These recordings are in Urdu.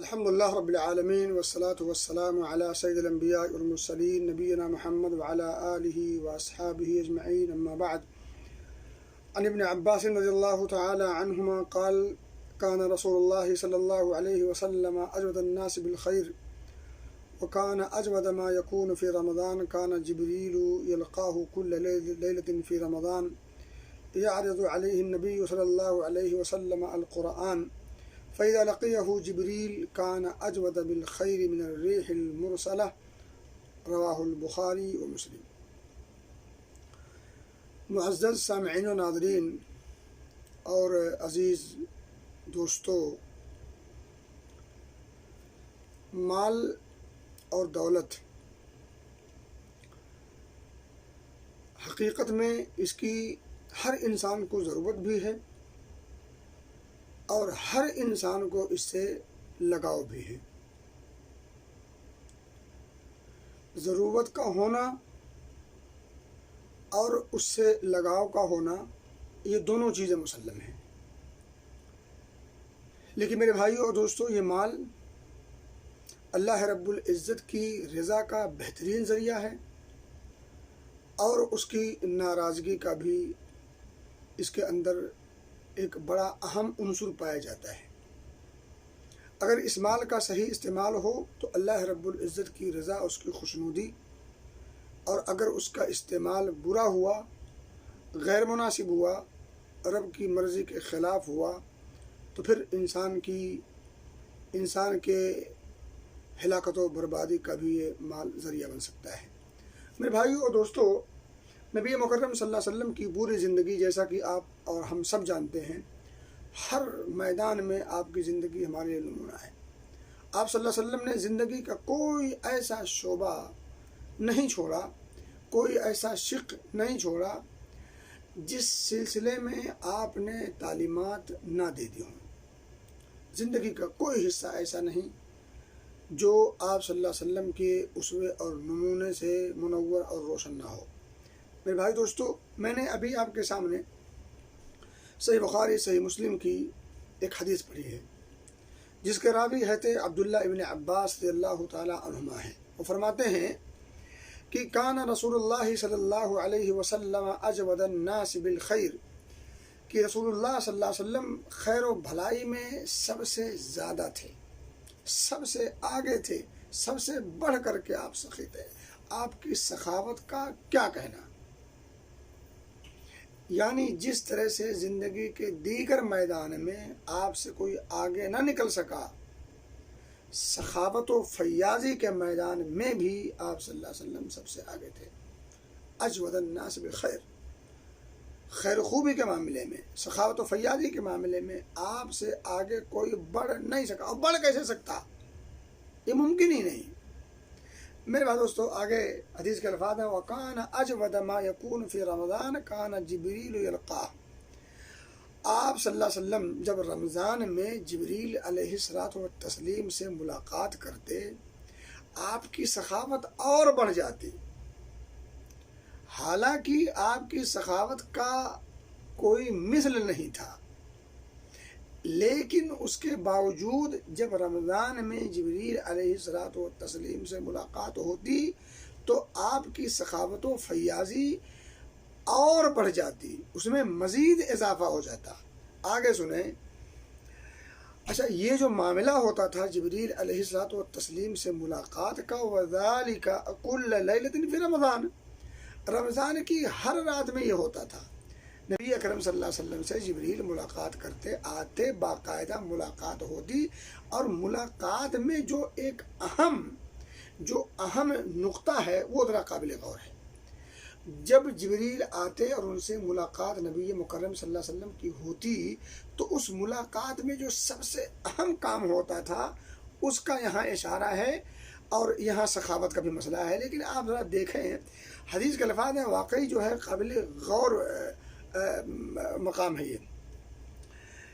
الحمد لله رب العالمين والصلاة والسلام على سيد الأنبياء والمرسلين نبينا محمد وعلى آله وأصحابه أجمعين، أما بعد. عن ابن عباس رضي الله تعالى عنهما قال: كان رسول الله صلى الله عليه وسلم أجود الناس بالخير، وكان أجود ما يكون في رمضان. كان جبريل يلقاه كل ليلة في رمضان، يعرض عليه النبي صلى الله عليه وسلم القرآن، فإذا لقيه جبريل كان أجود بالخير من الريح المرسلة. رواہ البخاری و مسلم. معزز سامعین و ناظرین اور عزیز دوستو، مال اور دولت حقیقت میں اس کی ہر انسان کو ضرورت بھی ہے اور ہر انسان کو اس سے لگاؤ بھی ہے. ضرورت کا ہونا اور اس سے لگاؤ کا ہونا، یہ دونوں چیزیں مسلم ہیں. لیکن میرے بھائیو اور دوستو، یہ مال اللہ رب العزت کی رضا کا بہترین ذریعہ ہے اور اس کی ناراضگی کا بھی اس کے اندر ایک بڑا اہم عنصر پایا جاتا ہے. اگر اس مال کا صحیح استعمال ہو تو اللہ رب العزت کی رضا، اس کی خوشنودی، اور اگر اس کا استعمال برا ہوا، غیر مناسب ہوا، رب کی مرضی کے خلاف ہوا، تو پھر انسان کے ہلاکت و بربادی کا بھی یہ مال ذریعہ بن سکتا ہے. میرے بھائیو اور دوستو، نبی مکرم صلی اللہ علیہ وسلم کی پوری زندگی، جیسا کہ آپ اور ہم سب جانتے ہیں، ہر میدان میں آپ کی زندگی ہمارے لیے نمونہ ہے. آپ صلی اللہ علیہ وسلم نے زندگی کا کوئی ایسا شعبہ نہیں چھوڑا، کوئی ایسا شق نہیں چھوڑا جس سلسلے میں آپ نے تعلیمات نہ دے دی ہوں. زندگی کا کوئی حصہ ایسا نہیں جو آپ صلی اللہ علیہ وسلم کے اسوے اور نمونے سے منور اور روشن نہ ہو. میرے بھائی دوستو، میں نے ابھی آپ کے سامنے صحیح بخاری صحیح مسلم کی ایک حدیث پڑھی ہے جس کے راوی حضرت عبداللہ ابن عباس رضی اللہ تعالی عنہما ہیں. وہ فرماتے ہیں کہ کان رسول اللہ صلی اللہ علیہ وسلم اجود الناس بالخیر، کہ رسول اللہ صلی اللہ علیہ وسلم خیر و بھلائی میں سب سے زیادہ تھے، سب سے آگے تھے، سب سے بڑھ کر کے آپ سخی تھے. آپ کی سخاوت کا کیا کہنا، یعنی جس طرح سے زندگی کے دیگر میدان میں آپ سے کوئی آگے نہ نکل سکا، سخاوت و فیاضی کے میدان میں بھی آپ صلی اللہ علیہ وسلم سب سے آگے تھے. اجود الناس بالخیر، خیر و خوبی کے معاملے میں، سخاوت و فیاضی کے معاملے میں آپ سے آگے کوئی بڑھ نہیں سکا. اور بڑھ کیسے سکتا، یہ ممکن ہی نہیں. میرے بھائی دوستو، آگے حدیث کے الفاظ ہیں: وَكَانَ أَجْوَدَ مَا يَكُونُ فِي رَمَضَانَ كَانَ جِبْرِيلُ يَلْقَاهُ. آپ صلی اللہ علیہ وسلم جب رمضان میں جبریل علیہ الصلوۃ والتسلیم سے ملاقات کرتے، آپ کی سخاوت اور بڑھ جاتی. حالانکہ آپ کی سخاوت کا کوئی مثل نہیں تھا، لیکن اس کے باوجود جب رمضان میں جبریل علیہ الصلوۃ والتسلیم سے ملاقات ہوتی تو آپ کی سخاوت و فیاضی اور بڑھ جاتی، اس میں مزید اضافہ ہو جاتا. آگے سنیں. اچھا، یہ جو معاملہ ہوتا تھا جبریل علیہ الصلوۃ والتسلیم سے ملاقات کا، وَذَلِكَ كُلَّ لَيْلَةٍ فِي رَمَضَانَ، رمضان کی ہر رات میں یہ ہوتا تھا. نبی اکرم صلی اللہ علیہ وسلم سے جبریل ملاقات کرتے آتے، باقاعدہ ملاقات ہوتی، اور ملاقات میں جو ایک اہم نقطہ ہے وہ ذرا قابل غور ہے. جب جبریل آتے اور ان سے ملاقات نبی مکرم صلی اللہ علیہ وسلم کی ہوتی تو اس ملاقات میں جو سب سے اہم کام ہوتا تھا اس کا یہاں اشارہ ہے، اور یہاں سخاوت کا بھی مسئلہ ہے. لیکن آپ ذرا دیکھیں، حدیث کے الفاظ ہیں، واقعی جو ہے قابل غور مقام ہے یہ.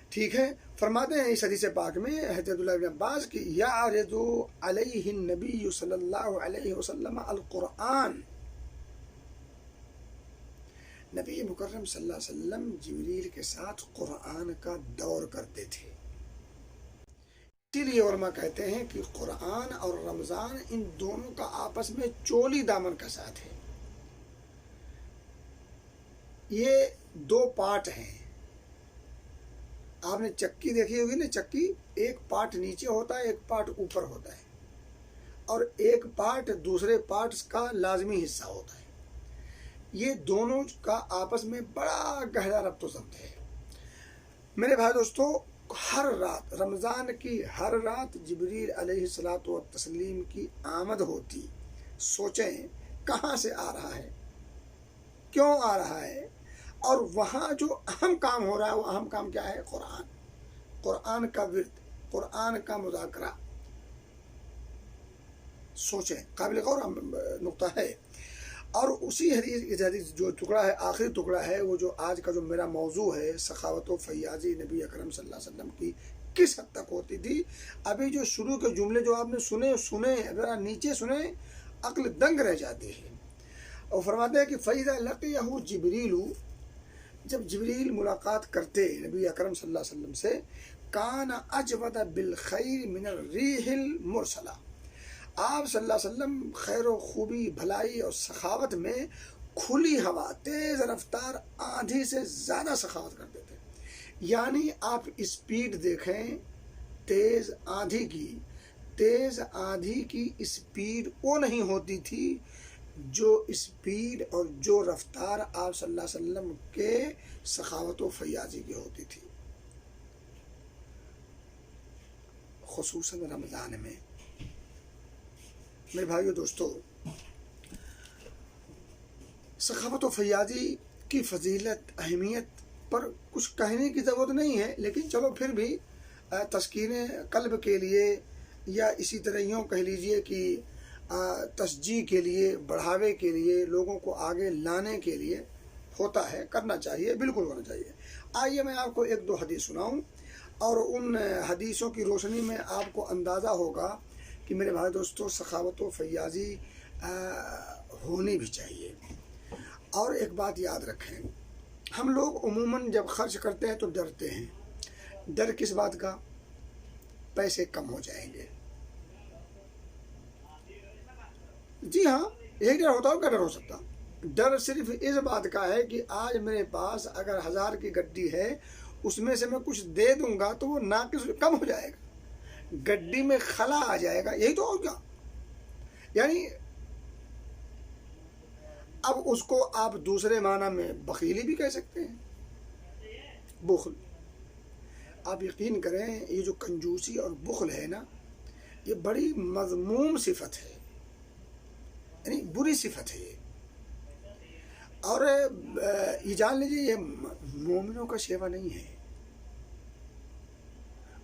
ٹھیک ہے، فرماتے ہیں اس حدیث پاک میں حضرت عبداللہ بن عباس کی: یعرض علیہ النبی صلی اللہ علیہ وسلم القرآن، نبی مکرم صلی اللہ علیہ وسلم جبریل کے ساتھ قرآن کا دور کرتے تھے. اسی لیے علماء کہتے ہیں کہ قرآن اور رمضان ان دونوں کا آپس میں چولی دامن کا ساتھ ہے. یہ دو پارٹ ہیں. آپ نے چکی دیکھی ہوگی نا، چکی ایک پارٹ نیچے ہوتا ہے، ایک پارٹ اوپر ہوتا ہے، اور ایک پارٹ دوسرے پارٹس کا لازمی حصہ ہوتا ہے. یہ دونوں کا آپس میں بڑا گہرا ربط و ضبط ہے. میرے بھائی دوستو، ہر رات، رمضان کی ہر رات جبریل علیہ الصلوۃ والتسلیم کی آمد ہوتی. سوچیں کہاں سے آ رہا ہے، کیوں آ رہا ہے، اور وہاں جو اہم کام ہو رہا ہے وہ اہم کام کیا ہے؟ قرآن کا ورد، قرآن کا مذاکرہ. سوچیں، قابل غور نقطہ ہے. اور اسی حدیث جو ٹکڑا ہے، آخری ٹکڑا ہے، وہ جو آج کا جو میرا موضوع ہے، سخاوت و فیاضی نبی اکرم صلی اللہ علیہ وسلم کی کس حد تک ہوتی تھی. ابھی جو شروع کے جملے جو آپ نے سنے ذرا نیچے سنے، عقل دنگ رہ جاتی ہے. اور فرماتے ہیں کہ فَإِذَا لَقِيَهُ جِبْرِيلُ، جب جبریل ملاقات کرتے نبی اکرم صلی اللہ علیہ وسلم سے، كَانَ أَجْوَدَ بِالْخَيْرِ مِنَ الرِّيحِ الْمُرْسَلَةِ، آپ صلی اللہ علیہ وسلم خیر و خوبی، بھلائی اور سخاوت میں کھلی ہوا، تیز رفتار آندھی سے زیادہ سخاوت کرتے تھے. یعنی آپ اسپیڈ دیکھیں تیز آندھی کی اسپیڈ وہ نہیں ہوتی تھی جو اسپیڈ اور جو رفتار آپ صلی اللہ علیہ وسلم کے سخاوت و فیاضی کی ہوتی تھی. خصوصاً رمضان میں. میرے بھائیو دوستو، سخاوت و فیاضی کی فضیلت، اہمیت پر کچھ کہنے کی ضرورت نہیں ہے، لیکن چلو پھر بھی تسکین قلب کے لیے، یا اسی طرح یوں کہہ لیجئے کہ تشجیع کے لیے، بڑھاوے کے لیے، لوگوں کو آگے لانے کے لیے ہوتا ہے، کرنا چاہیے، بالکل ہونا چاہیے. آئیے میں آپ کو ایک دو حدیث سناؤں، اور ان حدیثوں کی روشنی میں آپ کو اندازہ ہوگا کہ میرے بھائی دوستو، سخاوت و فیاضی ہونی بھی چاہیے. اور ایک بات یاد رکھیں، ہم لوگ عموماً جب خرچ کرتے ہیں تو ڈرتے ہیں. ڈر کس بات کا؟ پیسے کم ہو جائیں گے. جی ہاں، یہی ڈر ہوتا ہو، کیا ڈر ہو سکتا؟ ڈر صرف اس بات کا ہے کہ آج میرے پاس اگر 1000 کی گڈی ہے، اس میں سے میں کچھ دے دوں گا تو وہ ناقص کم ہو جائے گا، گڈی میں خلا آ جائے گا. یہی تو ہو کیا؟ یعنی اب اس کو آپ دوسرے معنی میں بخیلی بھی کہہ سکتے ہیں، بخل. آپ یقین کریں، یہ جو کنجوسی اور بخل ہے نا، یہ بڑی مذموم صفت ہے، یعنی بری صفت ہے. اور یہ جان لیجیے، یہ مومنوں کا شیوا نہیں ہے.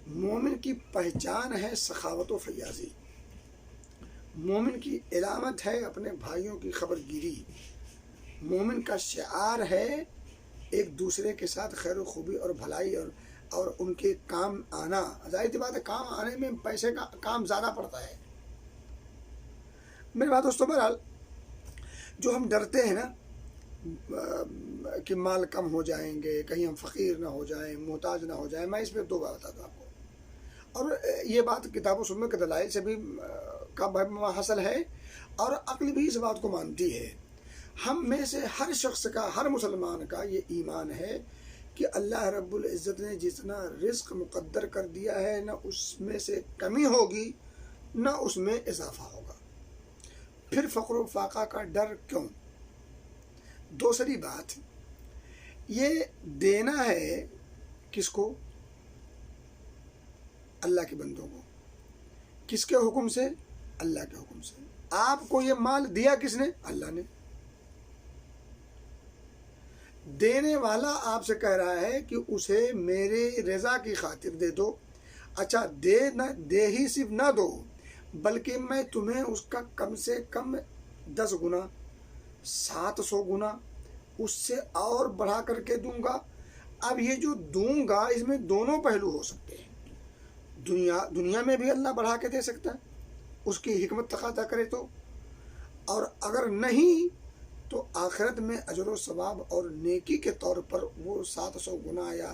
مومن کی پہچان ہے سخاوت و فیاضی. مومن کی علامت ہے اپنے بھائیوں کی خبر گیری. مومن کا شعار ہے ایک دوسرے کے ساتھ خیر و خوبی اور بھلائی اور ان کے کام آنا. ظاہر سی بات ہے، کام آنے میں پیسے کا کام زیادہ پڑتا ہے. میری بات دوستوں، بہرحال جو ہم ڈرتے ہیں نا کہ مال کم ہو جائیں گے، کہیں ہم فقیر نہ ہو جائیں، محتاج نہ ہو جائیں، میں اس پہ 2 بات بتاتا ہوں آپ کو. اور یہ بات کتاب و سنت کے دلائل سے بھی کا حاصل ہے، اور عقل بھی اس بات کو مانتی ہے. ہم میں سے ہر شخص کا، ہر مسلمان کا یہ ایمان ہے کہ اللہ رب العزت نے جتنا رزق مقدر کر دیا ہے، نہ اس میں سے کمی ہوگی نہ اس میں اضافہ ہوگا. پھر فقر و فاقہ کا ڈر کیوں؟ دوسری بات، یہ دینا ہے کس کو؟ اللہ کے بندوں کو. کس کے حکم سے؟ اللہ کے حکم سے. آپ کو یہ مال دیا کس نے؟ اللہ نے. دینے والا آپ سے کہہ رہا ہے کہ اسے میرے رضا کی خاطر دے دو. اچھا، دے ہی صرف نہ دو، بلکہ میں تمہیں اس کا کم سے کم 10 گنا، 700 گنا اس سے اور بڑھا کر کے دوں گا. اب یہ جو دوں گا، اس میں دونوں پہلو ہو سکتے ہیں. دنیا میں بھی اللہ بڑھا کے دے سکتا ہے، اس کی حکمت تقاضا کرے تو، اور اگر نہیں تو آخرت میں اجر و ثواب اور نیکی کے طور پر وہ 700 گنا یا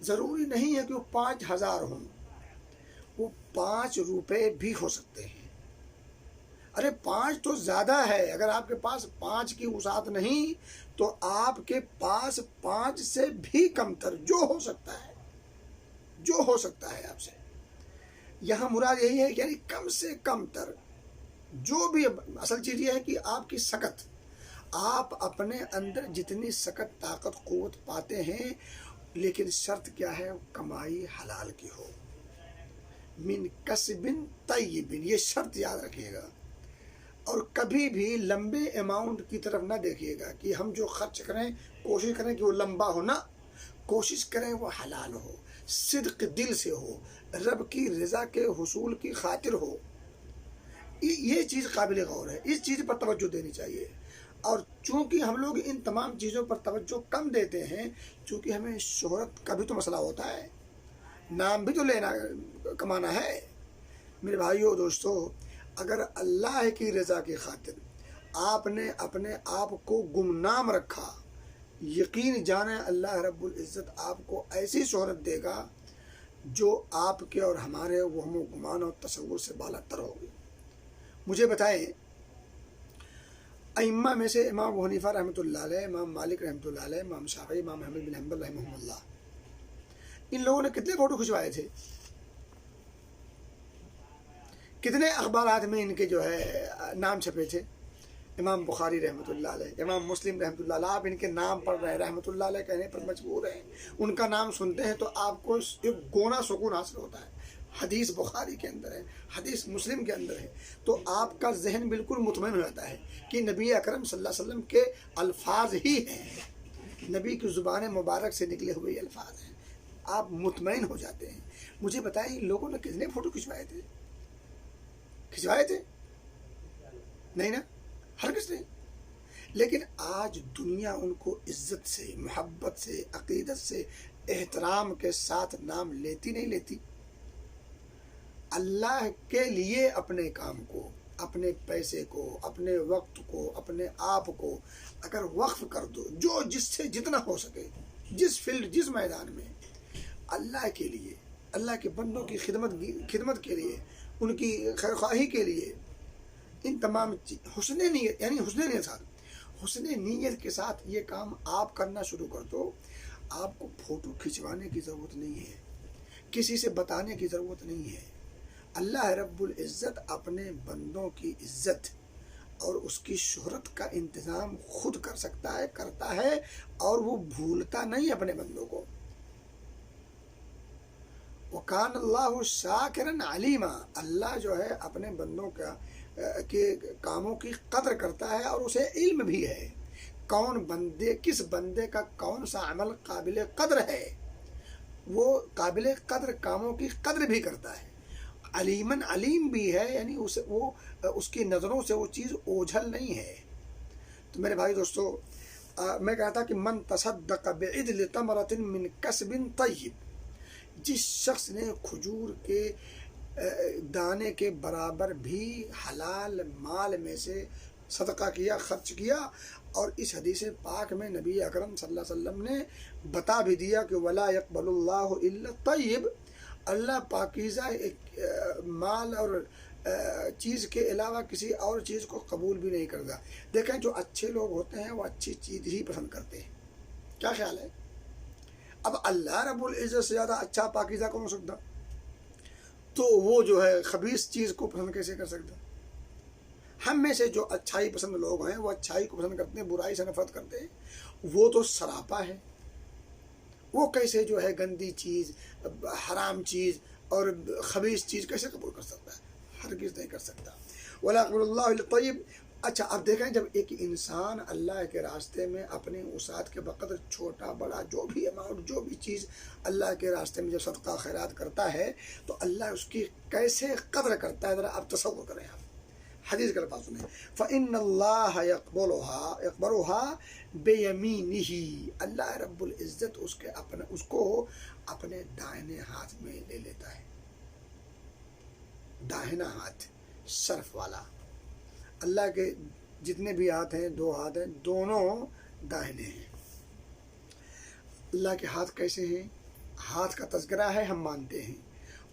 ضروری نہیں ہے کہ وہ 5,000 ہوں، وہ 5 روپے بھی ہو سکتے ہیں۔ ارے 5 تو زیادہ ہے، اگر آپ کے پاس 5 کی وسعت نہیں تو آپ کے پاس 5 سے بھی کم تر جو ہو سکتا ہے، جو ہو سکتا ہے آپ سے، یہاں مراد یہی ہے، یعنی کم سے کم تر جو بھی۔ اصل چیز یہ ہے کہ آپ کی سکت، آپ اپنے اندر جتنی سکت طاقت قوت پاتے ہیں، لیکن شرط کیا ہے؟ کمائی حلال کی ہو، من کسب طیب، یہ شرط یاد رکھیے گا۔ اور کبھی بھی لمبے اماؤنٹ کی طرف نہ دیکھیے گا کہ ہم جو خرچ کریں کوشش کریں کہ وہ لمبا ہو، نہ، کوشش کریں وہ حلال ہو، صدق دل سے ہو، رب کی رضا کے حصول کی خاطر ہو۔ یہ چیز قابل غور ہے، اس چیز پر توجہ دینی چاہیے۔ اور چونکہ ہم لوگ ان تمام چیزوں پر توجہ کم دیتے ہیں، چونکہ ہمیں شہرت کا بھی تو مسئلہ ہوتا ہے، نام بھی تو لینا کمانا ہے۔ میرے بھائیو دوستو، اگر اللہ کی رضا کی خاطر آپ نے اپنے آپ کو گمنام رکھا، یقین جانیں اللہ رب العزت آپ کو ایسی شہرت دے گا جو آپ کے اور ہمارے وہم و گمان اور تصور سے بالا تر ہوگی۔ مجھے بتائیں، ائمہ میں سے امام ابو حنیفہ رحمۃ اللہ علیہ، امام مالک رحمۃ اللہ علیہ، امام شافعی، امام احمد بن حنبل رحمہ اللہ، ان لوگوں نے کتنے فوٹو کھنچوائے تھے؟ کتنے اخبارات میں ان کے جو ہے نام چھپے تھے؟ امام بخاری رحمۃ اللہ علیہ، امام مسلم رحمۃ اللہ علیہ، آپ ان کے نام پڑھ رہے ہیں، رحمۃ اللہ علیہ کہنے پر مجبور ہیں، ان کا نام سنتے ہیں تو آپ کو ایک گونا سکون حاصل ہوتا ہے۔ حدیث بخاری کے اندر ہے، حدیث مسلم کے اندر ہے، تو آپ کا ذہن بالکل مطمئن ہو جاتا ہے کہ نبی اکرم صلی اللہ علیہ وسلم کے الفاظ ہی ہیں، نبی کی زبان مبارک سے نکلے ہوئے یہ الفاظ ہیں، آپ مطمئن ہو جاتے ہیں۔ مجھے بتائیں، ان لوگوں نے کتنے فوٹو کھنچوائے تھے؟ کھنچوائے تھے؟ نہیں نا، ہرگز نہیں۔ لیکن آج دنیا ان کو عزت سے، محبت سے، عقیدت سے، احترام کے ساتھ نام لیتی نہیں لیتی؟ اللہ کے لیے اپنے کام کو، اپنے پیسے کو، اپنے وقت کو، اپنے آپ کو اگر وقف کر دو، جو جس سے جتنا ہو سکے، جس فیلڈ، جس میدان میں، اللہ کے لیے، اللہ کے بندوں کی خدمت کے لیے، ان کی خیرخواہی کے لیے، ان تمام حسن نیت، یعنی حسن نیت کے ساتھ یہ کام آپ کرنا شروع کر دو، آپ کو فوٹو کھنچوانے کی ضرورت نہیں ہے، کسی سے بتانے کی ضرورت نہیں ہے۔ اللہ رب العزت اپنے بندوں کی عزت اور اس کی شہرت کا انتظام خود کر سکتا ہے، کرتا ہے، اور وہ بھولتا نہیں اپنے بندوں کو۔ وَكَانَ اللَّهُ شَاكِرًا عَلِيمًا، اللہ جو ہے اپنے بندوں کے کاموں کی قدر کرتا ہے، اور اسے علم بھی ہے کس بندے کا کون سا عمل قابل قدر ہے، وہ قابل قدر کاموں کی قدر بھی کرتا ہے، علیمن علیم بھی ہے، یعنی اس کی نظروں سے وہ چیز اوجھل نہیں ہے۔ تو میرے بھائی دوستو، میں کہتا کہ من تصدق بعدل تمرۃ من کسب طیب، جس شخص نے کھجور کے دانے کے برابر بھی حلال مال میں سے صدقہ کیا، خرچ کیا، اور اس حدیث پاک میں نبی اکرم صلی اللہ علیہ وسلم نے بتا بھی دیا کہ وَلَا يَقْبَلُ اللَّهُ إِلَّا الطَّيِّبَ، اللہ پاکیزہ مال اور چیز کے علاوہ کسی اور چیز کو قبول بھی نہیں کرتا۔ دیکھیں، جو اچھے لوگ ہوتے ہیں وہ اچھی چیز ہی پسند کرتے ہیں، کیا خیال ہے؟ اب اللہ رب العزت سے زیادہ اچھا پاکیزہ کون ہو سکتا؟ تو وہ جو ہے خبیث چیز کو پسند کیسے کر سکتا؟ ہم میں سے جو اچھائی پسند لوگ ہیں وہ اچھائی کو پسند کرتے ہیں، برائی سے نفرت کرتے ہیں، وہ تو سراپا ہے، وہ کیسے جو ہے گندی چیز، حرام چیز اور خبیث چیز کیسے قبول کر سکتا ہے؟ ہرگز نہیں کر سکتا۔ وَلَا يَقْبَلُ اللَّهُ إِلَّا الطَّيِّبَ۔ اچھا، اب دیکھیں، جب ایک انسان اللہ کے راستے میں اپنے وسعت کے بقدر چھوٹا بڑا جو بھی اماؤنٹ، جو بھی چیز اللہ کے راستے میں جب صدقہ خیرات کرتا ہے تو اللہ اس کی کیسے قدر کرتا ہے، ذرا آپ تصور کریں۔ آپ حدیث کا الفاظ سنیں، فَإِنَّ اللَّهَ يَقْبَلُهَا بِيَمِينِهِ، اللہ رب العزت اس کو اپنے دائنے ہاتھ میں لے لیتا ہے، داہنا ہاتھ، شرف والا۔ اللہ کے جتنے بھی ہاتھ ہیں، 2 ہاتھ ہیں، دونوں داہنے ہیں۔ اللہ کے ہاتھ کیسے ہیں؟ ہاتھ کا تذکرہ ہے، ہم مانتے ہیں،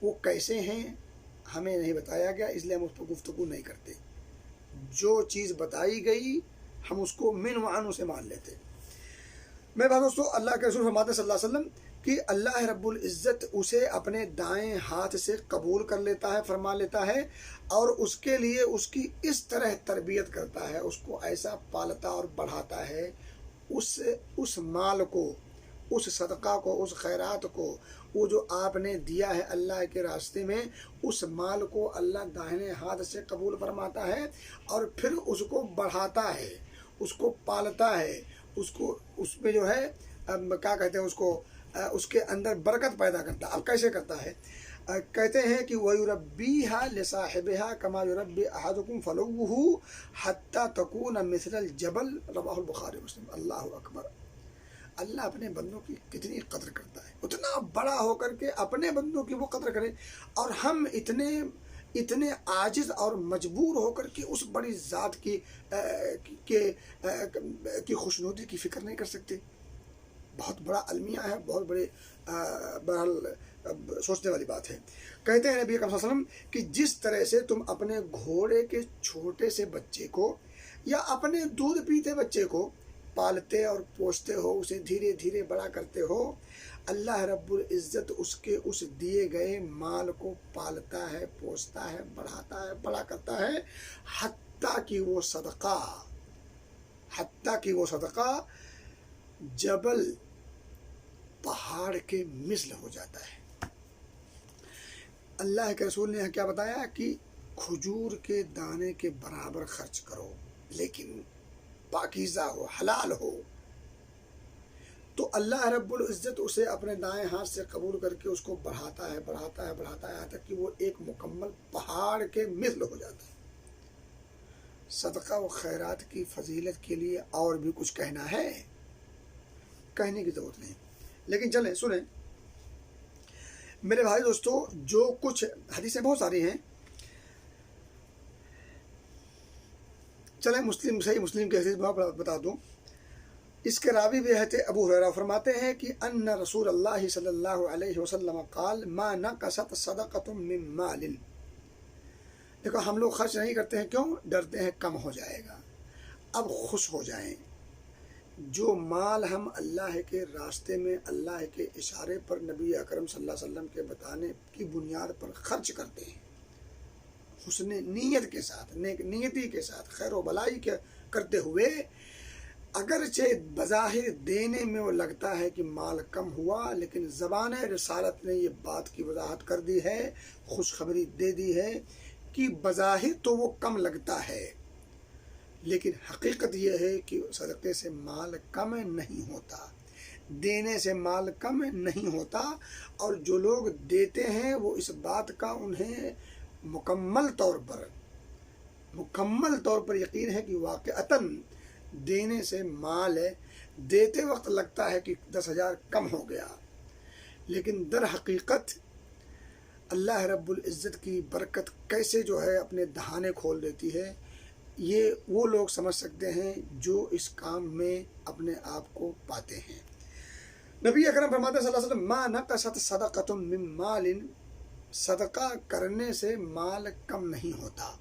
وہ کیسے ہیں ہمیں نہیں بتایا گیا، اس لیے ہم اس پر گفتگو نہیں کرتے۔ جو چیز بتائی گئی ہم اس کو من وعن سے مان لیتے۔ میرے بھائی دوستو، اللہ کے رسول فرماتے ہیں صلی اللہ علیہ وسلم کہ اللہ رب العزت اسے اپنے دائیں ہاتھ سے قبول کر لیتا ہے، فرما لیتا ہے، اور اس کے لیے اس کی اس طرح تربیت کرتا ہے، اس کو ایسا پالتا اور بڑھاتا ہے، اس مال کو، اس صدقہ کو، اس خیرات کو، وہ جو آپ نے دیا ہے اللہ کے راستے میں، اس مال کو اللہ داہنے ہاتھ سے قبول فرماتا ہے اور پھر اس کو بڑھاتا ہے، اس کو پالتا ہے، اس کو اس میں جو ہے کیا کہتے ہیں، اس کے اندر برکت پیدا کرتا ہے۔ اب کیسے کرتا ہے؟ کہتے ہیں کہ وَيُرَبِّيهَا لِصَاحِبِهَا كَمَا يُرَبِّي أَحَدُكُمْ فَلَوْهُ حَتَّى تَكُونَ مِثْلَ الْجَبَلِ، رواہ البخاری مسلم۔ اللہ اکبر! اللہ اپنے بندوں کی کتنی قدر کرتا ہے، اتنا بڑا ہو کر کے اپنے بندوں کی وہ قدر کرے، اور ہم اتنے عاجز اور مجبور ہو کر کے اس بڑی ذات کی خوشنودی کی فکر نہیں کر سکتے۔ بہت بڑا المیہ ہے، بہت بڑے بہرحال سوچنے والی بات ہے۔ کہتے ہیں نبی اکرم صلی اللہ علیہ وسلم کہ جس طرح سے تم اپنے گھوڑے کے چھوٹے سے بچے کو یا اپنے دودھ پیتے بچے کو پالتے اور پوستے ہو، اسے دھیرے دھیرے بڑا کرتے ہو، اللہ رب العزت اس کے اس دیے گئے مال کو پالتا ہے، پوستا ہے، بڑھاتا ہے، بڑا کرتا ہے، حتیٰ کہ وہ صدقہ جبل، پہاڑ کے مثل ہو جاتا ہے۔ اللہ کے رسول نے کیا بتایا کہ کھجور کے دانے کے برابر خرچ کرو، لیکن پاکیزہ ہو، حلال ہو، تو اللہ رب العزت اسے اپنے دائیں ہاتھ سے قبول کر کے اس کو بڑھاتا ہے، بڑھاتا ہے، بڑھاتا ہے، یہاں تک کہ وہ ایک مکمل پہاڑ کے مثل ہو جاتا ہے۔ صدقہ و خیرات کی فضیلت کے لیے اور بھی کچھ کہنا ہے؟ کہنے کی ضرورت نہیں، لیکن چلیں سنیں میرے بھائی دوستو، جو کچھ حدیثیں بہت ساری ہیں، چلیں صحیح مسلم کی حدیث بتا دوں۔ اس کے راوی بھی ہے ابو ہریرہ، فرماتے ہیں کہ ان رسول اللہ صلی اللہ علیہ وسلم قال ما نقصت صدقۃ من مال۔ دیکھو ہم لوگ خرچ نہیں کرتے ہیں، کیوں؟ ڈرتے ہیں کم ہو جائے گا۔ اب خوش ہو جائیں، جو مال ہم اللہ کے راستے میں اللہ کے اشارے پر نبی اکرم صلی اللہ علیہ وسلم کے بتانے کی بنیاد پر خرچ کرتے ہیں، حسن نیت کے ساتھ، نیک نیتی کے ساتھ، خیر و بلائی کرتے ہوئے، اگرچہ بظاہر دینے میں وہ لگتا ہے کہ مال کم ہوا، لیکن زبان رسالت نے یہ بات کی وضاحت کر دی ہے، خوشخبری دے دی ہے کہ بظاہر تو وہ کم لگتا ہے، لیکن حقیقت یہ ہے کہ صدقے سے مال کم نہیں ہوتا، دینے سے مال کم نہیں ہوتا، اور جو لوگ دیتے ہیں وہ اس بات کا انہیں مکمل طور پر یقین ہے کہ واقعتاً دینے سے مال دیتے وقت لگتا ہے کہ 10,000 کم ہو گیا، لیکن در حقیقت اللہ رب العزت کی برکت کیسے جو ہے اپنے دہانے کھول دیتی ہے، یہ وہ لوگ سمجھ سکتے ہیں جو اس کام میں اپنے آپ کو پاتے ہیں۔ نبی اکرم فرماتے ہیں صلی اللہ علیہ وسلم ما نقصت صدقۃ من مال، صدقہ کرنے سے مال کم نہیں ہوتا۔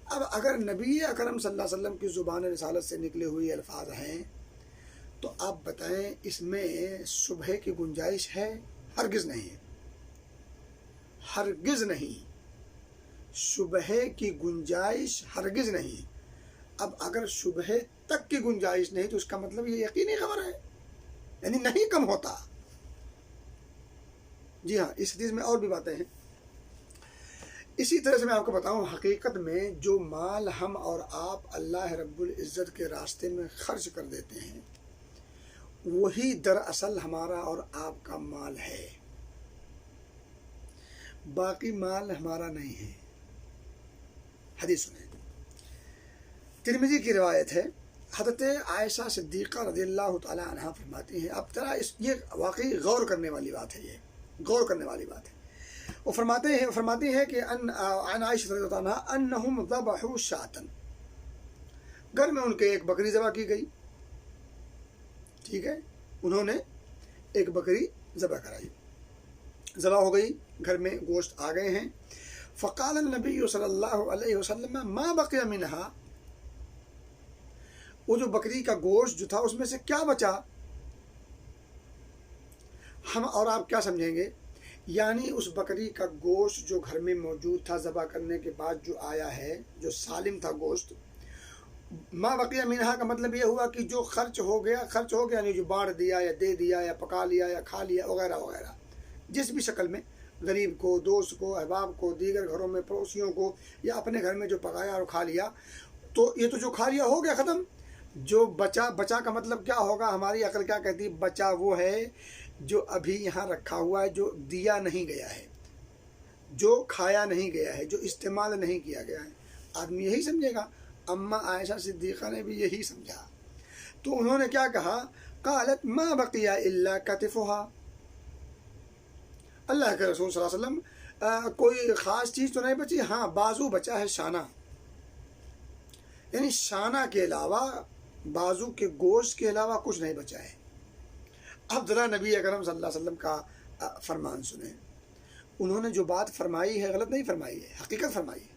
اب اگر نبی اکرم صلی اللہ علیہ وسلم کی زبان رسالت سے نکلے ہوئے الفاظ ہیں تو آپ بتائیں اس میں شبہے کی گنجائش ہے؟ ہرگز نہیں، ہرگز نہیں، شبہے کی گنجائش ہرگز نہیں۔ اب اگر شبہے تک کی گنجائش نہیں تو اس کا مطلب یہ یقینی خبر ہے، یعنی نہیں کم ہوتا۔ جی ہاں، اس حدیث میں اور بھی باتیں ہیں۔ اسی طرح سے میں آپ کو بتاؤں، حقیقت میں جو مال ہم اور آپ اللہ رب العزت کے راستے میں خرچ کر دیتے ہیں، وہی دراصل ہمارا اور آپ کا مال ہے، باقی مال ہمارا نہیں ہے۔ حدیث سنیں، ترمذی کی روایت ہے، حضرت عائشہ صدیقہ رضی اللہ تعالی عنہا فرماتی ہیں، اب ذرا یہ واقعی غور کرنے والی بات ہے، یہ غور کرنے والی بات ہے۔ وہ فرماتی ہیں کہ عن عائشہ رضی اللہ عنہا انہم ذبحوا شاۃ، گھر میں ان کے ایک بکری ذبح کی گئی، ٹھیک ہے، انہوں نے ایک بکری ذبح کرائیے۔ ذبح ہو گئی، گھر میں گوشت آ گئے ہیں۔ فقال النبی صلی اللہ علیہ وسلم ما بقی منہا، وہ جو بکری کا گوشت جو تھا اس میں سے کیا بچا؟ ہم اور آپ کیا سمجھیں گے؟ یعنی اس بکری کا گوشت جو گھر میں موجود تھا ذبح کرنے کے بعد جو آیا ہے، جو سالم تھا گوشت، ما بقیہ منہا کا مطلب یہ ہوا کہ جو خرچ ہو گیا یعنی جو بانٹ دیا یا دے دیا یا پکا لیا یا کھا لیا وغیرہ وغیرہ، جس بھی شکل میں، غریب کو، دوست کو، احباب کو، دیگر گھروں میں پڑوسیوں کو، یا اپنے گھر میں جو پکایا اور کھا لیا، تو یہ تو جو کھا لیا ہو گیا ختم۔ جو بچا کا مطلب کیا ہوگا؟ ہماری عقل کیا کہتی ہے؟ بچا وہ ہے جو ابھی یہاں رکھا ہوا ہے، جو دیا نہیں گیا ہے، جو کھایا نہیں گیا ہے، جو استعمال نہیں کیا گیا ہے۔ آدمی یہی سمجھے گا۔ اماں عائشہ صدیقہ نے بھی یہی سمجھا، تو انہوں نے کیا کہا؟ قالت ما بقی الا کتفھا، اللہ کے رسول صلی اللہ علیہ وسلم کوئی خاص چیز تو نہیں بچی، ہاں بازو بچا ہے، شانہ، یعنی شانہ کے علاوہ، بازو کے گوشت کے علاوہ کچھ نہیں بچا ہے۔ اب ذرا نبی اکرم صلی اللہ علیہ وسلم کا فرمان سنیں۔ انہوں نے جو بات فرمائی ہے غلط نہیں فرمائی ہے، حقیقت فرمائی ہے،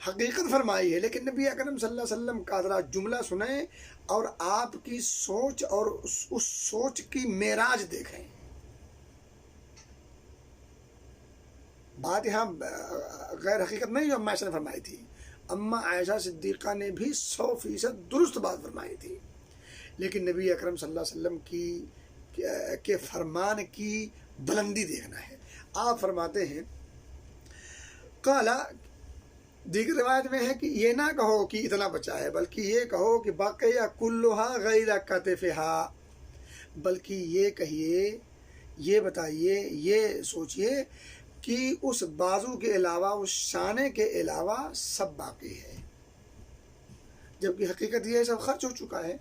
حقیقت فرمائی ہے، لیکن نبی اکرم صلی اللہ علیہ وسلم کا ذرا جملہ سنیں اور آپ کی سوچ اور اس سوچ کی معراج دیکھیں۔ بات یہاں غیر حقیقت نہیں جو اماں عائشہ نے فرمائی تھی، اماں عائشہ صدیقہ نے بھی 100% درست بات فرمائی تھی، لیکن نبی اکرم صلی اللہ علیہ وسلم کے فرمان کی بلندی دیکھنا ہے۔ آپ فرماتے ہیں، قالا، دیگر روایت میں ہے کہ یہ نہ کہو کہ اتنا بچا ہے، بلکہ یہ کہو کہ باقیہ کلھا غیر کتفھا، بلکہ یہ کہیے، یہ بتائیے، یہ سوچئے کہ اس بازو کے علاوہ، اس شانے کے علاوہ سب باقی ہے، جبکہ حقیقت یہ سب خرچ ہو چکا ہے،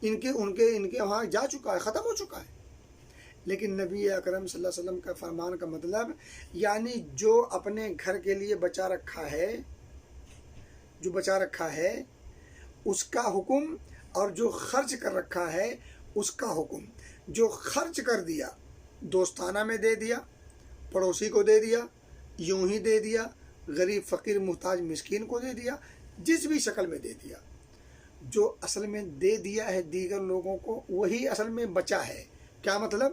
ان کے وہاں جا چکا ہے، ختم ہو چکا ہے۔ لیکن نبی اکرم صلی اللہ علیہ وسلم کا فرمان کا مطلب، یعنی جو اپنے گھر کے لیے بچا رکھا ہے، جو بچا رکھا ہے اس کا حکم، اور جو خرچ کر رکھا ہے اس کا حکم۔ جو خرچ کر دیا، دوستانہ میں دے دیا، پڑوسی کو دے دیا، یوں ہی دے دیا، غریب فقیر محتاج مسکین کو دے دیا، جس بھی شکل میں دے دیا، جو اصل میں دے دیا ہے دیگر لوگوں کو، وہی اصل میں بچا ہے۔ کیا مطلب؟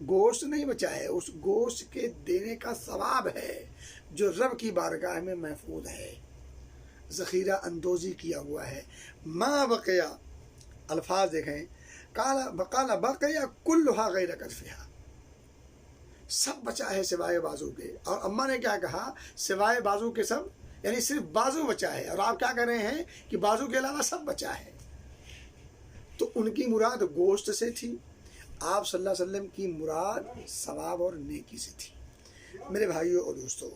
گوشت نہیں بچا ہے، اس گوشت کے دینے کا ثواب ہے جو رب کی بارگاہ میں محفوظ ہے، ذخیرہ اندوزی کیا ہوا ہے۔ ما بقیہ، الفاظ دیکھیں، قال بقیہ کلھا غیر کتفھا، سب بچا ہے سوائے بازو کے۔ اور اماں نے کیا کہا؟ سوائے بازو کے سب، یعنی صرف بازو بچا ہے، اور آپ کیا کہہ رہے ہیں کہ بازو کے علاوہ سب بچا ہے۔ تو ان کی مراد گوشت سے تھی، آپ صلی اللہ علیہ وسلم کی مراد ثواب اور نیکی سے تھی۔ میرے بھائیوں اور دوستوں،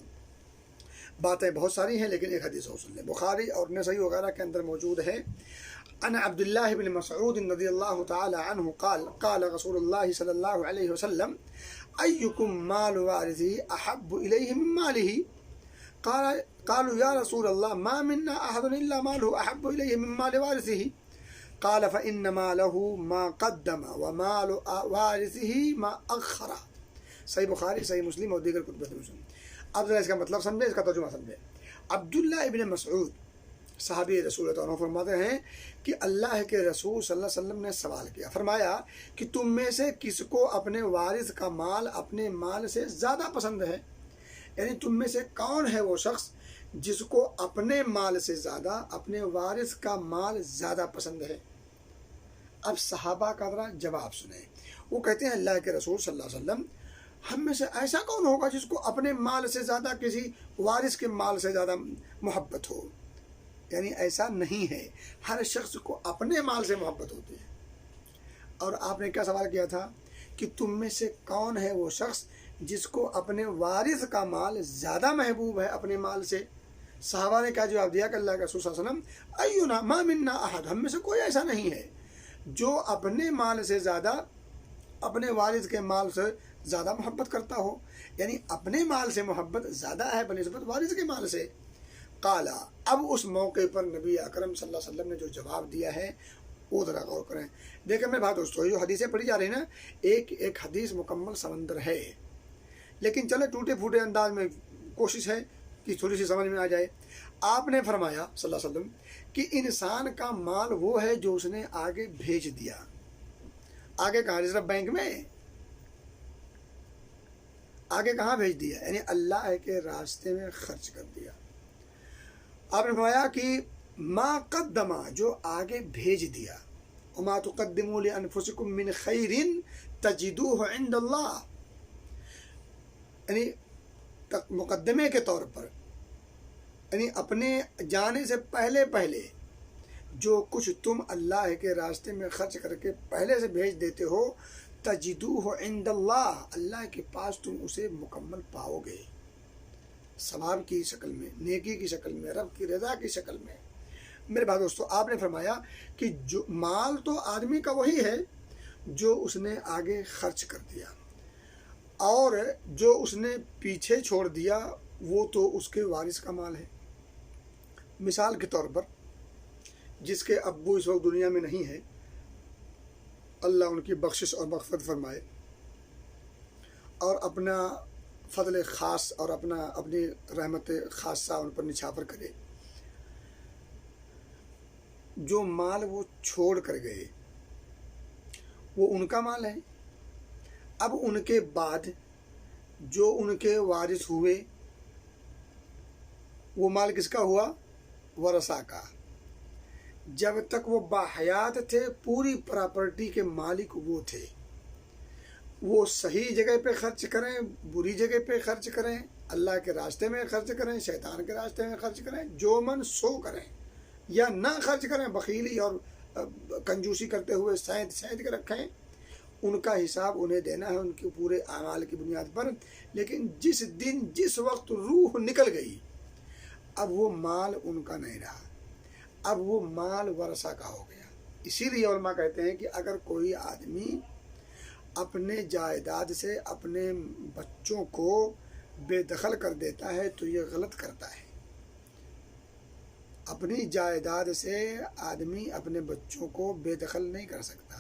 باتیں بہت ساری ہیں، لیکن ایک حدیث اور سن لیں، بخاری اور نسائی وغیرہ کے اندر موجود ہے۔ عن عبداللہ بن مسعود رضی اللہ تعالی عنہ قال قال رسول اللہ صلی اللہ علیہ وسلم ایکم مال وارثہ احب الیہ من مالہ، قالوا یا رسول اللہ ما منا احد الا مالہ احب الیہ من مال وارثہ، قال فإن ماله ما قدم ومال وارثه ما أخر۔ صحیح بخاری، صحیح مسلم اور دیگر کتب مسلم۔ اب ذرا اس کا مطلب سمجھے، اس کا ترجمہ سمجھے۔ عبداللہ ابن مسعود صحابی رسول اللہ عنہ فرماتے ہیں کہ اللہ کے رسول صلی اللہ علیہ وسلم نے سوال کیا، فرمایا کہ تم میں سے کس کو اپنے وارث کا مال اپنے مال سے زیادہ پسند ہے؟ یعنی تم میں سے کون ہے وہ شخص جس کو اپنے مال سے زیادہ اپنے وارث کا مال زیادہ پسند ہے؟ اب صحابہ کا ذرا جواب سنیں۔ وہ کہتے ہیں اللہ کے رسول صلی اللہ علیہ وسلم، ہم میں سے ایسا کون ہوگا جس کو اپنے مال سے زیادہ کسی وارث کے مال سے زیادہ محبت ہو؟ یعنی ایسا نہیں ہے، ہر شخص کو اپنے مال سے محبت ہوتی ہے۔ اور آپ نے کیا سوال کیا تھا کہ تم میں سے کون ہے وہ شخص جس کو اپنے وارث کا مال زیادہ محبوب ہے اپنے مال سے؟ صحابہ نے کیا جواب دیا کہ اللہ کے رسول صلی اللہ علیہ وسلم اینا ما منا احد، ہم میں سے کوئی ایسا نہیں ہے جو اپنے مال سے زیادہ اپنے والد کے مال سے زیادہ محبت کرتا ہو، یعنی اپنے مال سے محبت زیادہ ہے بنسبت والد کے مال سے۔ قالا، اب اس موقع پر نبی اکرم صلی اللہ علیہ وسلم نے جو جواب دیا ہے وہ ذرا غور کریں۔ دیکھیں میرے بھائی دوستو، یہ جو حدیثیں پڑھی جا رہی ہیں نا، ایک ایک حدیث مکمل سمندر ہے، لیکن چلے ٹوٹے پھوٹے انداز میں کوشش ہے کہ تھوڑی سی سمجھ میں آ جائے۔ آپ نے فرمایا صلی اللہ علیہ وسلم کہ انسان کا مال وہ ہے جو اس نے آگے بھیج دیا۔ آگے کہاں؟ ریزرو بینک میں، آگے کہاں بھیج دیا؟ یعنی اللہ کے راستے میں خرچ کر دیا۔ آپ نے فرمایا کہ ما قدما، جو آگے بھیج دیا، وما تقدموا لانفسکم من خیر تجدوہ عند اللہ، یعنی مقدمے کے طور پر، یعنی اپنے جانے سے پہلے جو کچھ تم اللہ کے راستے میں خرچ کر کے پہلے سے بھیج دیتے ہو، تجدوہ عند اللہ، اللہ کے پاس تم اسے مکمل پاؤ گے، ثواب کی شکل میں، نیکی کی شکل میں، رب کی رضا کی شکل میں۔ میرے بھائی دوستو، آپ نے فرمایا کہ جو مال تو آدمی کا وہی ہے جو اس نے آگے خرچ کر دیا، اور جو اس نے پیچھے چھوڑ دیا وہ تو اس کے وارث کا مال ہے۔ مثال کے طور پر، جس کے ابو اس وقت دنیا میں نہیں ہے، اللہ ان کی بخشش اور مغفرت فرمائے، اور اپنا فضل خاص اور اپنی رحمت خاصہ ان پر نچھاور کرے، جو مال وہ چھوڑ کر گئے وہ ان کا مال ہے۔ اب ان کے بعد جو ان کے وارث ہوئے وہ مال کس کا ہوا؟ ورثہ کا۔ جب تک وہ باحیات تھے پوری پراپرٹی کے مالک وہ تھے۔ وہ صحیح جگہ پہ خرچ کریں، بری جگہ پہ خرچ کریں، اللہ کے راستے میں خرچ کریں، شیطان کے راستے میں خرچ کریں، جو من سو کریں، یا نہ خرچ کریں، بخیلی اور کنجوسی کرتے ہوئے سید کے رکھیں، ان کا حساب انہیں دینا ہے ان کے پورے اعمال کی بنیاد پر۔ لیکن جس دن جس وقت روح نکل گئی، اب وہ مال ان کا نہیں رہا، اب وہ مال ورثہ کا ہو گیا۔ اسی لیے علماء کہتے ہیں کہ اگر کوئی آدمی اپنے جائیداد سے اپنے بچوں کو بے دخل کر دیتا ہے تو یہ غلط کرتا ہے۔ اپنی جائیداد سے آدمی اپنے بچوں کو بے دخل نہیں کر سکتا،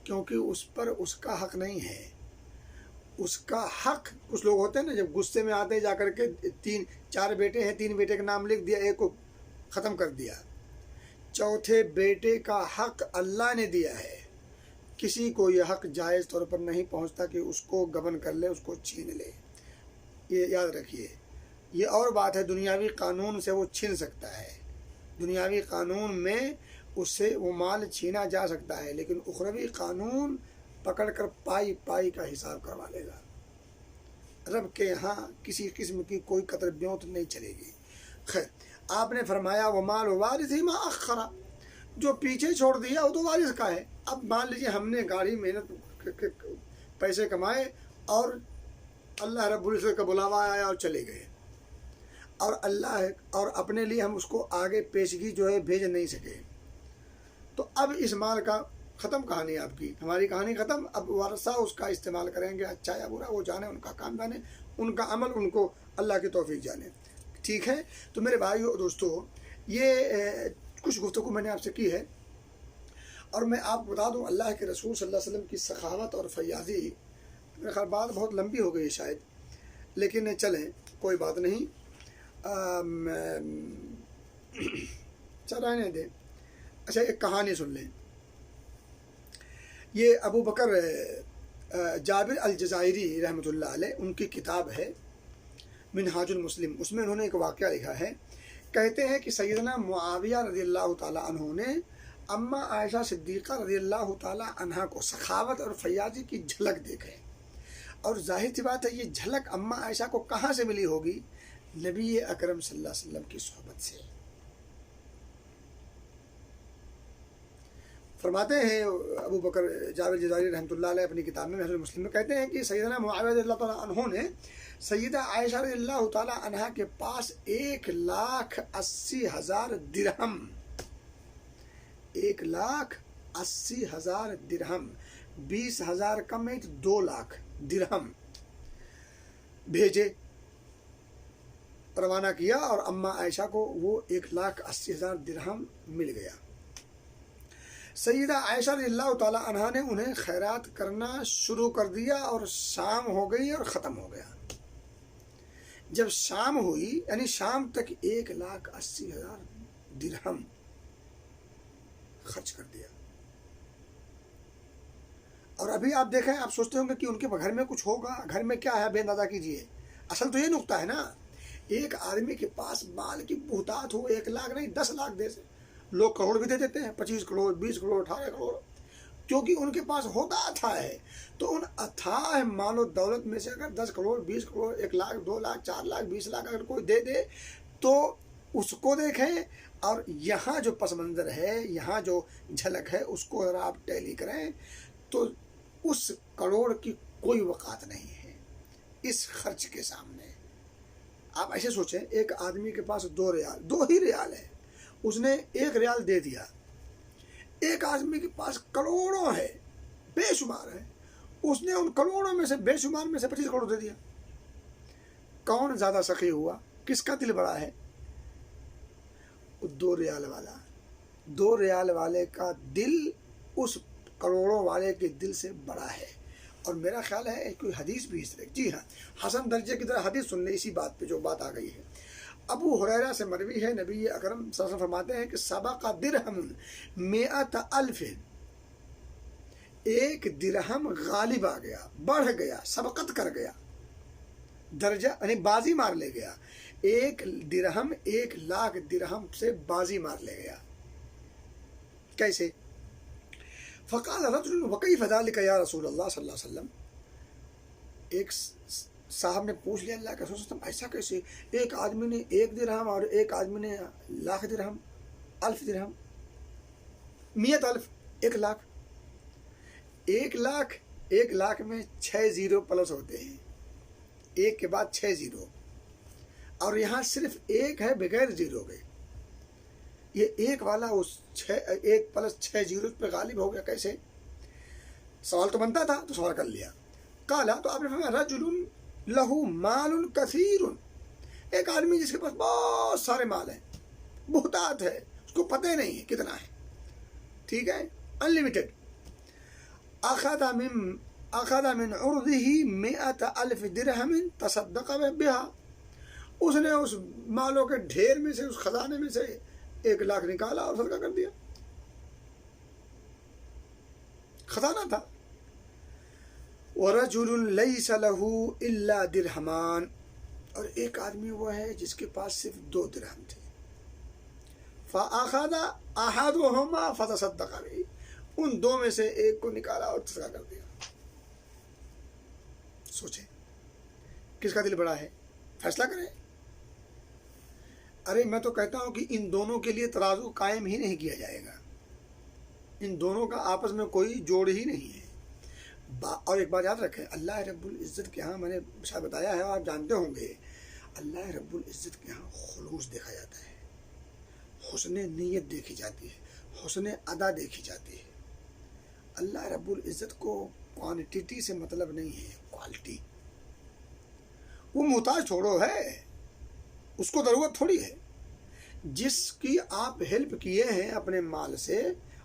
کیونکہ اس پر اس کا حق نہیں ہے۔ اس کا حق، کچھ لوگ ہوتے ہیں نا، جب غصے میں آتے جا کر کے 4 بیٹے ہیں، 3 بیٹے کا نام لکھ دیا، ایک کو ختم کر دیا، چوتھے بیٹے کا حق اللہ نے دیا ہے۔ کسی کو یہ حق جائز طور پر نہیں پہنچتا کہ اس کو گبن کر لے، اس کو چھین لے۔ یہ یاد رکھیے۔ یہ اور بات ہے، دنیاوی قانون سے وہ چھین سکتا ہے، دنیاوی قانون میں اس سے وہ مال چھینا جا سکتا ہے، لیکن اخروی قانون پکڑ کر پائی کا حساب کروا لے گا۔ رب کے ہاں کسی قسم کی کوئی قطر بیوت نہیں چلے گی۔ خیر، آپ نے فرمایا ومال وارث ما اخر، جو پیچھے چھوڑ دیا وہ تو وارث کا ہے۔ اب مان لیجیے ہم نے گاڑی محنت پیسے کمائے اور اللہ رب العزت کا بلاوا آیا اور چلے گئے، اور اپنے لیے ہم اس کو آگے پیشگی جو ہے بھیج نہیں سکے، تو اب اس مال کا ختم کہانی آپ کی، ہماری کہانی ختم۔ اب ورثہ اس کا استعمال کریں گے، اچھا یا برا وہ جانے، ان کا کام جانے، ان کا عمل ان کو اللہ کی توفیق جانے۔ ٹھیک ہے، تو میرے بھائیو اور دوستو، یہ کچھ گفتگو میں نے آپ سے کی ہے، اور میں آپ بتا دوں اللہ کے رسول صلی اللہ علیہ وسلم کی سخاوت اور فیاضی، میرے خیال بات بہت لمبی ہو گئی شاید، لیکن چلیں کوئی بات نہیں، رہنے دیں۔ اچھا، ایک کہانی سن لیں۔ یہ ابو بکر جابر الجزائری رحمۃ اللہ علیہ، ان کی کتاب ہے منہاج المسلم، اس میں انہوں نے ایک واقعہ لکھا ہے۔ کہتے ہیں کہ سیدنا معاویہ رضی اللہ تعالیٰ عنہ نے اماں عائشہ صدیقہ رضی اللہ تعالیٰ عنہا کو سخاوت اور فیاضی کی جھلک دیکھے، اور ظاہر سی بات ہے یہ جھلک اماں عائشہ کو کہاں سے ملی ہوگی؟ نبی اکرم صلی اللہ علیہ وسلم کی صحبت سے۔ فرماتے ہیں ابو بکر جابر جزائری رحمۃ اللہ علیہ اپنی کتاب میں منہاج المسلم میں، کہتے ہیں کہ سیدنا معاویہ رضی اللہ تعالیٰ عنہ نے سیدہ عائشہ رضی اللہ تعالیٰ عنہا کے پاس 1,80,000 درہم، 1,80,000 درہم، 20,000 کم ہے تو 2 لاکھ درہم بھیجے، روانہ کیا، اور اماں عائشہ کو وہ 1,80,000 درہم مل گیا۔ سیدہ عائشہ رضی اللہ تعالیٰ عنہا نے انہیں خیرات کرنا شروع کر دیا اور شام ہو گئی اور ختم ہو گیا۔ جب شام ہوئی یعنی شام تک 1,80,000 درہم خرچ کر دیا۔ اور ابھی آپ دیکھیں، آپ سوچتے ہوں گے کہ ان کے گھر میں کچھ ہوگا، گھر میں کیا ہے، بے اندازہ کیجئے۔ اصل تو یہ نقطہ ہے نا، ایک آدمی کے پاس مال کی بہتات ہو، 1 لاکھ نہیں 10 لاکھ دے سے لوگ کروڑ بھی دے دیتے ہیں، 25 کروڑ 20 کروڑ 18 کروڑ، کیونکہ ان کے پاس ہوتا اتھا ہے۔ تو ان اتھاہ مال و دولت میں سے اگر 10 کروڑ 20 کروڑ 1 لاکھ 2 لاکھ 4 لاکھ 20 لاکھ اگر کوئی دے دے تو اس کو دیکھیں، اور یہاں جو پس منظر ہے، یہاں جو جھلک ہے، اس کو اگر آپ ٹیلی کریں تو اس کروڑ کی کوئی وقعت نہیں ہے اس خرچ کے سامنے۔ آپ ایسے سوچیں، ایک آدمی کے پاس 2 ہی ریال ہے، اس نے 1 ریال دے دیا۔ ایک آدمی کے پاس کروڑوں ہے، بے شمار ہے، اس نے ان کروڑوں میں سے بے شمار میں سے 25 کروڑ دے دیا۔ کون زیادہ سخی ہوا؟ کس کا دل بڑا ہے؟ 2 ریال والا۔ 2 ریال والے کا دل اس کروڑوں والے کے دل سے بڑا ہے۔ اور میرا خیال ہے کوئی حدیث بھی اس طرح، جی ہاں، حسن درجے کی طرح حدیث سن لیں اسی بات پہ جو بات آ گئی ہے۔ ابو ہریرہ سے مروی ہے، نبی اکرم صلی اللہ علیہ وسلم فرماتے ہیں کہ سبق درہم 100,000، 1 درہم غالب آ گیا، بڑھ گیا، سبقت کر گیا، درجہ یعنی بازی مار لے گیا۔ 1 درہم 1 لاکھ درہم سے بازی مار لے گیا۔ کیسے؟ فقال رجل وکیف ذلک یا رسول اللہ صلی اللہ علیہ وسلم، ایک صاحب نے پوچھ لیا، اللہ کے رسول صلی اللہ علیہ وسلم ایسا کیسے؟ ایک آدمی نے 1 درہم اور ایک آدمی نے 1,00,000 درہم، 1,000 درہم، 100,000، 1 لاکھ۔ 1 لاکھ میں 6 زیرو پلس ہوتے ہیں، 1 کے بعد 6 زیرو، اور یہاں صرف 1 ہے بغیر زیرو کے۔ یہ 1 والا اس 1 پلس 6 زیرو پہ غالب ہو گیا، کیسے؟ سوال تو بنتا تھا، تو سوال کر لیا۔ کالا، تو آپ نے فرمایا رجل لہو مال کثیر، ایک آدمی جس کے پاس بہت سارے مال ہیں، بہتات ہے، اس کو پتہ نہیں ہے کتنا ہے، ٹھیک ہے، انلمیٹڈ۔ اخذ من عرضه 100,000 درہم تصدق بها، اس نے اس مالوں کے ڈھیر میں سے، اس خزانے میں سے 1 لاکھ نکالا اور صدقہ کر دیا، خزانہ تھا۔ وَرَجُلٌ لَيْسَ لَهُ إِلَّا دِرْهَمَانِ، اور ایک آدمی وہ ہے جس کے پاس صرف 2 درہم تھے۔ فَأَخَذَ أَحَدُهُمَا فَتَصَدَّقَ بِهِ، ان 2 میں سے ایک کو نکالا اور صدقہ کر دیا۔ سوچیں کس کا دل بڑا ہے، فیصلہ کریں۔ ارے میں تو کہتا ہوں کہ ان دونوں کے لیے ترازو قائم ہی نہیں کیا جائے گا، ان دونوں کا آپس میں کوئی جوڑ ہی نہیں ہے۔ اور ایک بات یاد رکھیں، اللہ رب العزت کے ہاں، میں نے شاید بتایا ہے، آپ جانتے ہوں گے، اللہ رب العزت کے ہاں خلوص دیکھا جاتا ہے، حسن نیت دیکھی جاتی ہے، حسن ادا دیکھی جاتی ہے۔ اللہ رب العزت کو کوانٹٹی سے مطلب نہیں ہے، کوالٹی۔ وہ محتاج چھوڑو ہے، اس کو ضرورت تھوڑی ہے۔ جس کی آپ ہیلپ کیے ہیں اپنے مال سے،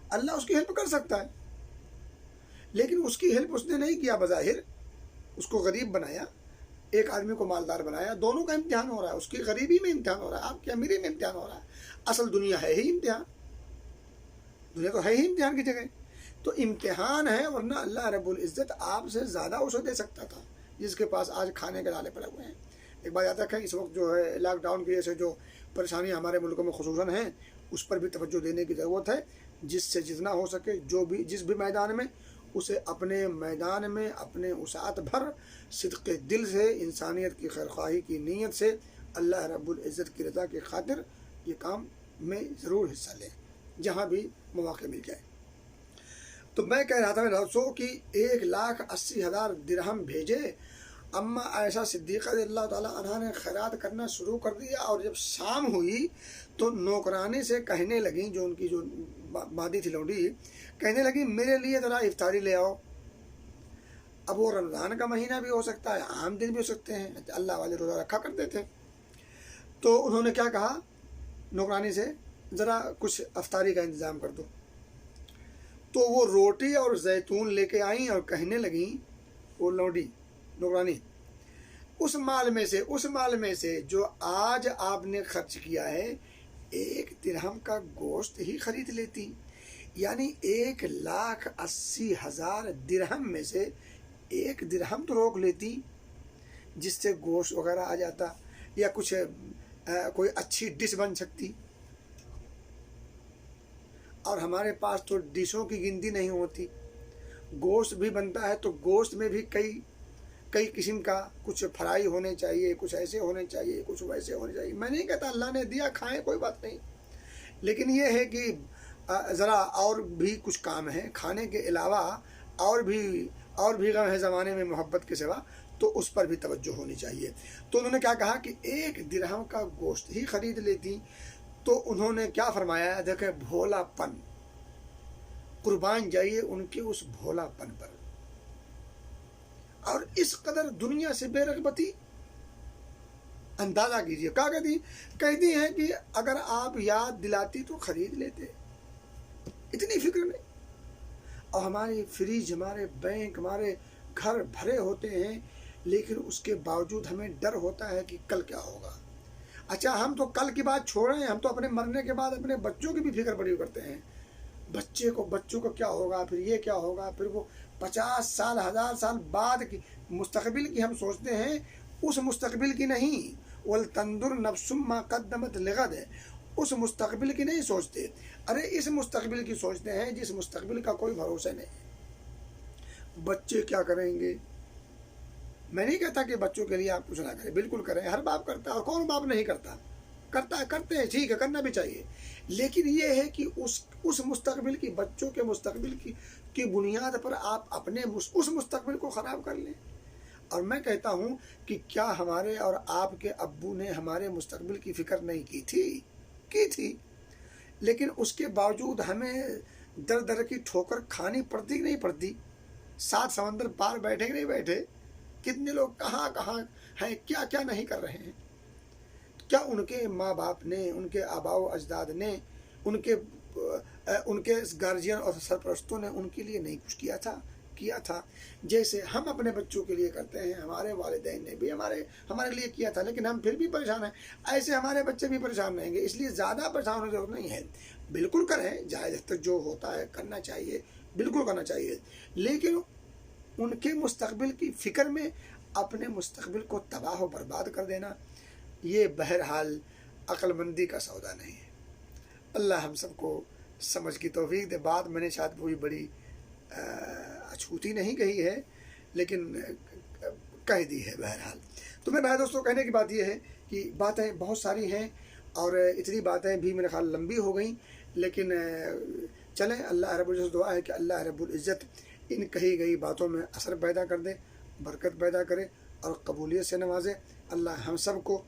اللہ اس کی ہیلپ کر سکتا ہے، لیکن اس کی ہیلپ اس نے نہیں کیا بظاہر، اس کو غریب بنایا، ایک آدمی کو مالدار بنایا، دونوں کا امتحان ہو رہا ہے، اس کی غریبی میں امتحان ہو رہا ہے، آپ کی امیری میں امتحان ہو رہا ہے۔ اصل دنیا ہے ہی امتحان، دنیا تو ہے ہی امتحان کی جگہ، تو امتحان ہے، ورنہ اللہ رب العزت آپ سے زیادہ اسے دے سکتا تھا جس کے پاس آج کھانے کے لالے پڑے ہوئے ہیں۔ ایک بات یاد رکھیں، اس وقت جو ہے لاک ڈاؤن کی وجہ سے جو پریشانیاں ہمارے ملکوں میں خصوصاً ہیں، اس پر بھی توجہ دینے کی ضرورت ہے۔ جس سے جتنا ہو سکے، جس بھی میدان میں، اسے اپنے میدان میں اپنے وسعت بھر صدق دل سے، انسانیت کی خیرخواہی کی نیت سے، اللہ رب العزت کی رضا کی خاطر یہ کام میں ضرور حصہ لیں، جہاں بھی مواقع مل جائے۔ تو میں کہہ رہا تھا میرے دوستوں کہ 1,80,000 درہم بھیجے۔ اما عائشہ صدیقہ رضی اللہ تعالیٰ عنہ نے خیرات کرنا شروع کر دیا، اور جب شام ہوئی تو نوکرانی سے کہنے لگیں، جو ان کی جو مادی تھی لونڈی، کہنے لگی میرے لیے ذرا افطاری لے آؤ۔ اب وہ رمضان کا مہینہ بھی ہو سکتا ہے، عام دن بھی ہو سکتے ہیں، اللہ والے روزہ رکھا کرتے تھے۔ تو انہوں نے کیا کہا نوکرانی سے، ذرا کچھ افطاری کا انتظام کر دو۔ تو وہ روٹی اور زیتون لے کے آئیں اور کہنے لگیں، وہ نوکرانی، اس مال میں سے جو آج آپ نے خرچ کیا ہے 1 درہم کا گوشت ہی خرید لیتی، یعنی 1,80,000 درہم میں سے 1 درہم تو روک لیتی، جس سے گوشت وغیرہ آ جاتا یا کچھ کوئی اچھی ڈش بن سکتی۔ اور ہمارے پاس تو ڈشوں کی گنتی نہیں ہوتی، گوشت بھی بنتا ہے تو گوشت میں بھی کئی قسم کا، کچھ فرائی ہونے چاہیے، کچھ ایسے ہونے چاہیے، کچھ ویسے ہونے چاہیے۔ میں نہیں کہتا اللہ نے دیا کھائیں، کوئی بات نہیں، لیکن یہ ہے کہ ذرا اور بھی کچھ کام ہے کھانے کے علاوہ، اور بھی غم ہے زمانے میں محبت کے سوا، تو اس پر بھی توجہ ہونی چاہیے۔ تو انہوں نے کیا کہا کہ 1 درہم کا گوشت ہی خرید لیتی۔ تو انہوں نے کیا فرمایا، دیکھیں بھولا پن، قربان جائیے ان کے اس بھولا پن پر، اور اس قدر دنیا سے بے رغبتی۔ اندازہ کیجئے کیا کہتی ہیں کہ اگر آپ یاد دلاتی تو خرید لیتے، اتنی فکر نہیں۔ اور ہماری فریج، ہمارے بینک، ہمارے گھر بھرے ہوتے ہیں، لیکن اس کے باوجود ہمیں ڈر ہوتا ہے کہ کل کیا ہوگا۔ اچھا ہم تو کل کی بات چھوڑیں، ہم تو اپنے مرنے کے بعد اپنے بچوں کی بھی فکر بڑی کرتے ہیں، بچوں کو کیا ہوگا، پھر یہ کیا ہوگا، پھر وہ 50 سال 1000 سال بعد کی مستقبل کی ہم سوچتے ہیں، اس مستقبل کی نہیں۔ وَلْتَنْظُرْ نَفْسٌ مَا قَدَّمَتْ لِغَدٍ، اس مستقبل کی نہیں سوچتے، ارے اس مستقبل کی سوچتے ہیں جس مستقبل کا کوئی بھروسہ نہیں۔ بچے کیا کریں گے؟ میں نہیں کہتا کہ بچوں کے لیے آپ کچھ نہ کریں، بالکل کریں، ہر باپ کرتا ہے، اور کون باپ نہیں کرتا، کرتے ہیں، ٹھیک ہے، کرنا بھی چاہیے، لیکن یہ ہے کہ اس مستقبل کی، بچوں کے مستقبل کی بنیاد پر آپ اپنے اس مستقبل کو خراب کر لیں۔ اور میں کہتا ہوں کہ کیا ہمارے اور آپ کے ابو نے ہمارے مستقبل کی فکر نہیں کی تھی، لیکن اس کے باوجود ہمیں در کی ٹھوکر کھانی پڑتی کہ نہیں پڑتی؟ 7 سمندر پار بیٹھے کہ نہیں بیٹھے؟ کتنے لوگ کہاں ہیں، کیا نہیں کر رہے ہیں؟ کیا ان کے ماں باپ نے، ان کے آباء و اجداد نے، ان کے گارجین اور سرپرستوں نے ان کے لیے نہیں کچھ کیا تھا؟ جیسے ہم اپنے بچوں کے لیے کرتے ہیں، ہمارے والدین نے بھی ہمارے لیے کیا تھا، لیکن ہم پھر بھی پریشان ہیں، ایسے ہمارے بچے بھی پریشان رہیں گے۔ اس لیے زیادہ پریشان ہونے کی ضرورت نہیں ہے، بالکل کریں، جائز تک جو ہوتا ہے کرنا چاہیے، بالکل کرنا چاہیے، لیکن ان کے مستقبل کی فکر میں اپنے مستقبل کو تباہ و برباد کر دینا، یہ بہرحال عقل مندی کا سودا نہیں ہے۔ اللہ ہم سب کو سمجھ کی توفیق دے۔ بات میں نے شاید کوئی بڑی اچھوتی نہیں کہی ہے، لیکن کہہ دی ہے بہرحال۔ تو میرے بھائی دوستوں، کہنے کی بات یہ ہے کہ باتیں بہت ساری ہیں، اور اتنی باتیں بھی میرے خیال لمبی ہو گئیں، لیکن چلیں، اللہ رب العزت دعا ہے کہ اللہ رب العزت ان کہی گئی باتوں میں اثر پیدا کر دے، برکت پیدا کرے اور قبولیت سے نوازے۔ اللہ ہم سب کو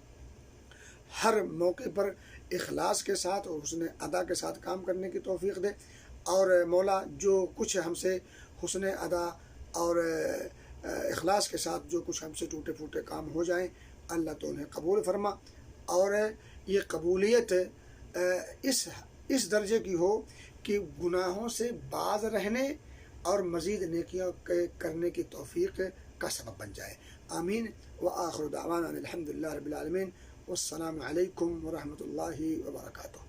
ہر موقع پر اخلاص کے ساتھ اور حسن ادا کے ساتھ کام کرنے کی توفیق دے، اور مولا جو کچھ ہم سے حسن ادا اور اخلاص کے ساتھ جو کچھ ہم سے ٹوٹے پھوٹے کام ہو جائیں، اللہ تو انہیں قبول فرما، اور یہ قبولیت اس درجے کی ہو کہ گناہوں سے باز رہنے اور مزید نیکیاں کرنے کی توفیق کا سبب بن جائے۔ آمین۔ وآخر دعوانا الحمدللہ رب العالمین، والسلام علیکم ورحمۃ اللہ وبرکاتہ۔